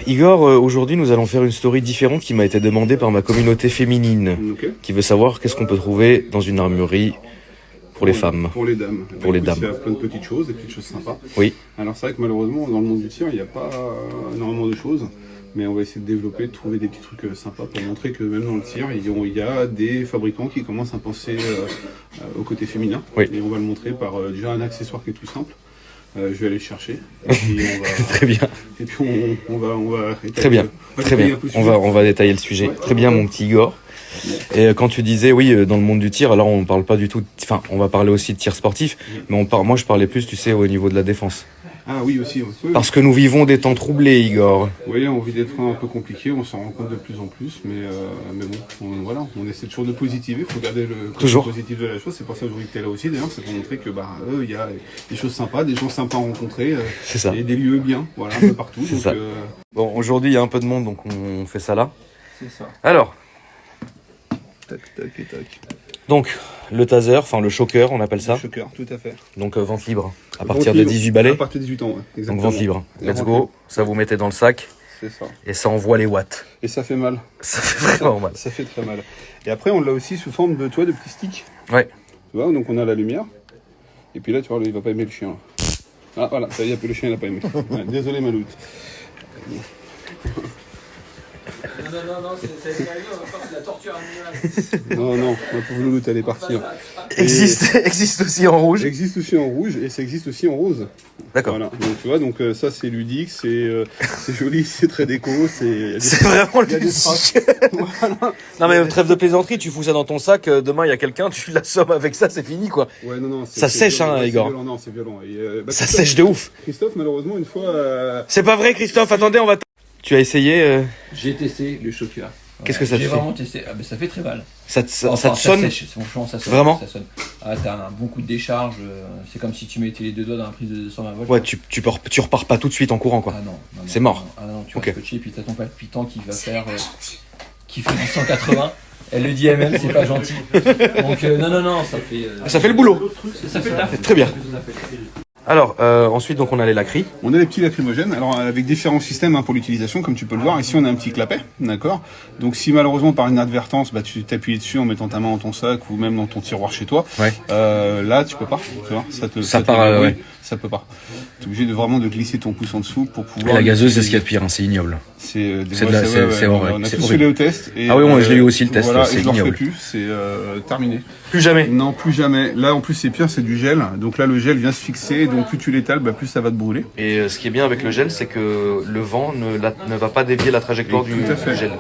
Igor, aujourd'hui nous allons faire une story différente qui m'a été demandée par ma communauté féminine, qui veut savoir qu'est-ce qu'on peut trouver dans une armurerie pour les femmes. Pour les dames. Pour les dames. Il y a plein de petites choses, des petites choses sympas. Oui. Alors c'est vrai que malheureusement dans le monde du tir il n'y a pas énormément de choses, mais on va essayer de développer, de trouver des petits trucs sympas pour montrer que même dans le tir il y a des fabricants qui commencent à penser au côté féminin. Oui. Et on va le montrer par déjà un accessoire qui est tout simple. Je vais aller le chercher. Et puis on va... Très bien. Et puis on va Très bien. Très bien. On va détailler le sujet. Ouais. Très bien, mon petit Igor. Et quand tu disais, oui, dans le monde du tir, alors on parle pas du tout... Enfin, on va parler aussi de tir sportif, mais moi je parlais plus, tu sais, au niveau de la défense. Ah oui, aussi. Parce que nous vivons des temps troublés, Igor. Oui, on vit des temps un peu compliqués, on s'en rend compte de plus en plus, mais bon, voilà, on essaie toujours de positiver, il faut garder le côté positif de la chose, c'est pour ça que je que tu es là aussi, d'ailleurs, c'est pour montrer que il y a des choses sympas, des gens sympas à rencontrer, c'est ça. Et des lieux bien, voilà, un peu partout. C'est ça. Bon, aujourd'hui, il y a un peu de monde, donc on fait ça là. C'est ça. Alors. Tac, tac et tac. Donc, le taser, enfin le choker, on appelle ça. Le choker, tout à fait. Donc vente libre, à partir de 18 balais. À partir de 18 ans, ouais. Exactement. Donc vente libre. Let's go, ça vous mettez dans le sac. C'est ça. Et ça envoie les watts. Et ça fait mal. Ça fait vraiment mal. Ça fait très mal. Et après, on l'a aussi sous forme de petits sticks. Ouais. Tu vois, donc on a la lumière. Et puis là, tu vois, il va pas aimer le chien. Ah voilà, ça y est, le chien il a pas aimé. Ouais, désolé Maloute. Non, c'est la torture animale. Non, ma pauvre louloute, elle est partie. Existe aussi en rouge. Existe aussi en rouge et ça existe aussi en rose. D'accord. Voilà. Donc tu vois, donc ça c'est ludique, c'est joli, c'est très déco, c'est vraiment ludique. Voilà. Non mais trêve de plaisanterie, tu fous ça dans ton sac, demain il y a quelqu'un, tu l'assommes avec ça, c'est fini quoi. Ouais, non, ça sèche violent, hein, Igor. Non, c'est violent. Et, ça sèche de ouf. Christophe, malheureusement, une fois. C'est pas vrai, Christophe. Attendez, on va. Tu as essayé J'ai testé le choker. Qu'est-ce que ça te fait? J'ai vraiment testé. Ah, ben, ça fait très mal. Ça te sonne? Sèche. Franchement, ça sonne. Vraiment? Ça sonne. Ah, t'as un bon coup de décharge. C'est comme si tu mettais les deux doigts dans la prise de 220 volts. Ouais, tu repars pas tout de suite en courant quoi. Ah non. C'est mort. Ah non, tu vas scotcher et puis t'as ton palpitant qui va faire. Qui fait du 180. Elle le dit elle-même, c'est pas gentil. Donc, non, ça fait. Ça fait le boulot. Ça fait le taf. Très bien. Alors, ensuite, donc on a les lacrys. On a les petits lacrymogènes, alors avec différents systèmes pour l'utilisation, comme tu peux le voir. Ici, on a un petit clapet, d'accord. Donc, si malheureusement, par inadvertance, tu t'appuies dessus en mettant ta main dans ton sac ou même dans ton tiroir chez toi, ouais. Là, tu peux pas, tu vois, ça peut pas. T'es obligé de vraiment de glisser ton pouce en dessous pour pouvoir... Et la gazeuse, c'est ce qu'il y a de pire, hein, c'est ignoble. C'est horrible. On a tous fait le test. Ah oui, moi je l'ai eu aussi le test, voilà, c'est ignoble. Je le ignoble. refais plus, c'est terminé. Plus jamais. Non, plus jamais. Là, en plus, c'est pire, c'est du gel. Donc là, le gel vient se fixer. Donc plus tu l'étales, plus ça va te brûler. Et ce qui est bien avec le gel, c'est que le vent ne va pas dévier la trajectoire du gel.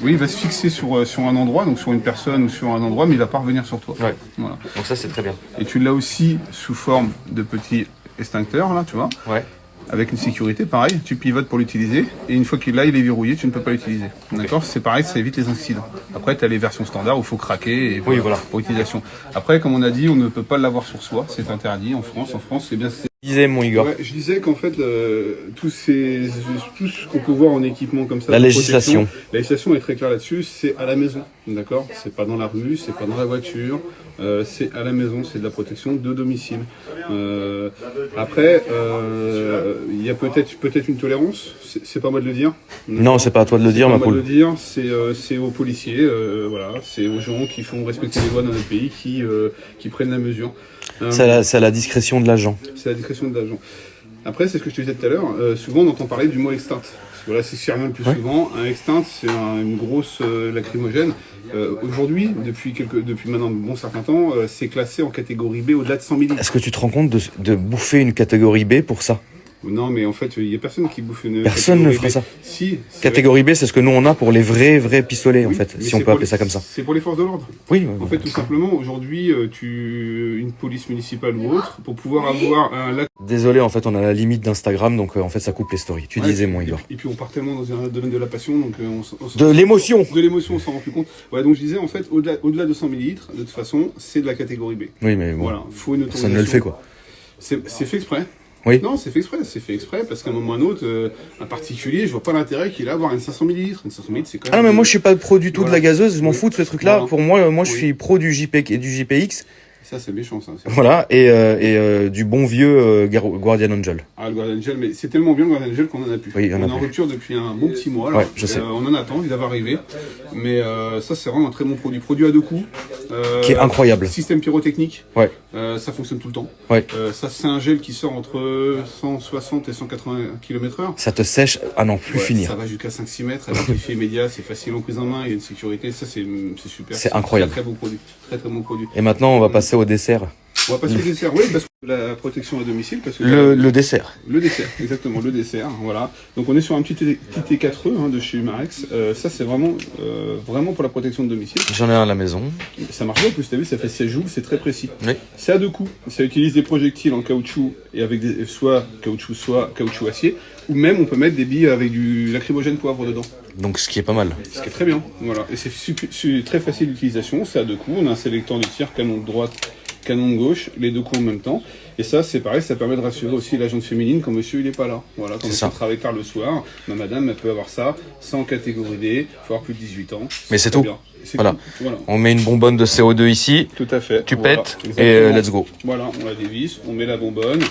Oui, il va se fixer sur un endroit, donc sur une personne ou sur un endroit, mais il va pas revenir sur toi. Ouais. Voilà. Donc ça, c'est très bien. Et tu l'as aussi sous forme de petits extincteurs, là, tu vois. Ouais. Avec une sécurité, pareil, tu pivotes pour l'utiliser, et une fois qu'il est verrouillé, tu ne peux pas l'utiliser. D'accord. C'est pareil, ça évite les incidents. Après, tu as les versions standards où il faut craquer et voilà. Pour utilisation. Après, comme on a dit, on ne peut pas l'avoir sur soi, c'est interdit en France. En France, c'est bien... Je disais, mon Igor. Ouais, je disais qu'en fait, tout ce qu'on peut voir en équipement comme ça... La législation est très claire là-dessus, c'est à la maison, d'accord. C'est pas dans la rue, c'est pas dans la voiture, c'est à la maison, c'est de la protection de domicile. Après, il y a peut-être une tolérance, c'est pas moi de le dire. Non, c'est pas à toi de le dire, ma poule. C'est aux policiers, voilà, c'est aux gens qui font respecter les lois dans notre pays, qui prennent la mesure. C'est à la discrétion de l'agent. C'est à la discrétion de l'agent. Après, c'est ce que je te disais tout à l'heure, souvent on entend parler du mot extinct. Voilà, c'est ce qui revient le plus souvent. Un extinct, c'est une grosse lacrymogène. Aujourd'hui, depuis maintenant un bon certain temps, c'est classé en catégorie B au-delà de 100 ml. Est-ce que tu te rends compte de bouffer une catégorie B pour ça? Non, mais en fait, il n'y a personne qui bouffe une Personne ne fera ça. Si. Catégorie B, c'est ce que nous on a pour les vrais pistolets, en fait, si on peut appeler ça comme ça. C'est pour les forces de l'ordre. Oui. En fait, tout simplement, aujourd'hui, une police municipale ou autre, pour pouvoir avoir un... Désolé, en fait, on a la limite d'Instagram, donc en fait, ça coupe les stories. Tu disais, mon Igor. Et puis, on part tellement dans un domaine de la passion, donc de l'émotion. De l'émotion, on s'en rend plus compte. Ouais, donc je disais, en fait, au-delà de 100 ml, de toute façon, c'est de la catégorie B. Oui, mais bon, voilà, faut une autorisation. Personne ne le fait, quoi. C'est fait exprès. Oui. Non, c'est fait exprès, parce qu'à un moment ou à un autre, un particulier, je vois pas l'intérêt qu'il a à avoir une 500 ml. Une 500 ml, c'est quand même... Ah non, mais moi, je suis pas pro du tout de la gazeuse, je m'en fous de ce truc-là. Voilà. Pour moi, je suis pro du JP et du JPX. Ça, c'est méchant, ça. Voilà, et du bon vieux Guardian Angel. Ah, le Guardian Angel, mais c'est tellement bien le Guardian Angel qu'on en a plus. Oui, on est en rupture depuis un bon petit mois. Là. Ouais, je sais. On en attend, il va arriver. Mais ça, c'est vraiment un très bon produit. Produit à deux coups. Qui est incroyable. Système pyrotechnique. Ouais. Ça fonctionne tout le temps. Ouais. Ça, c'est un gel qui sort entre 160 et 180 km/h. Ça te sèche à n'en plus finir. Ça va jusqu'à 5-6 mètres, avec l'effet immédiat, c'est facile en prise en main, il y a une sécurité, ça c'est super. C'est incroyable. Très bon produit. Très bon produit. Et maintenant, on va passer au dessert. On va passer au dessert, oui, parce que la protection à domicile. Parce que le dessert. Le dessert, exactement, le dessert, voilà. Donc on est sur un petit T4E de chez Humarex. Ça c'est vraiment pour la protection de domicile. J'en ai un à la maison. Ça marche bien, en plus, t'as vu, ça fait 16 joules, c'est très précis. Oui. C'est à deux coups. Ça utilise des projectiles en caoutchouc et avec soit caoutchouc acier, ou même on peut mettre des billes avec du lacrymogène poivre dedans. Donc ce qui est pas mal. Ce qui est très bien, voilà. Et c'est très facile d'utilisation, c'est à deux coups. On a un sélecteur de tir, canon de droite, canon de gauche, les deux coups en même temps. Et ça, c'est pareil, ça permet de rassurer aussi l'agente féminine quand monsieur il est pas là. Voilà, quand monsieur travaille tard le soir, madame, elle peut avoir ça, sans catégorie D, faut avoir plus de 18 ans. Mais c'est tout. Voilà. Tout. Voilà. On met une bonbonne de CO2 ici. Tout à fait. Tu voilà. pètes et let's go. Voilà, on la dévisse, on met la bonbonne.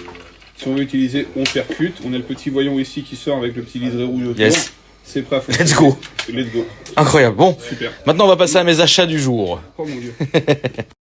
Si on veut utiliser, on percute. On a le petit voyant ici qui sort avec le petit liseré rouge autour. Yes. C'est prêt à fonctionner. Let's go. Let's go. Incroyable. Bon. Super. Maintenant, on va passer à mes achats du jour. Oh mon Dieu.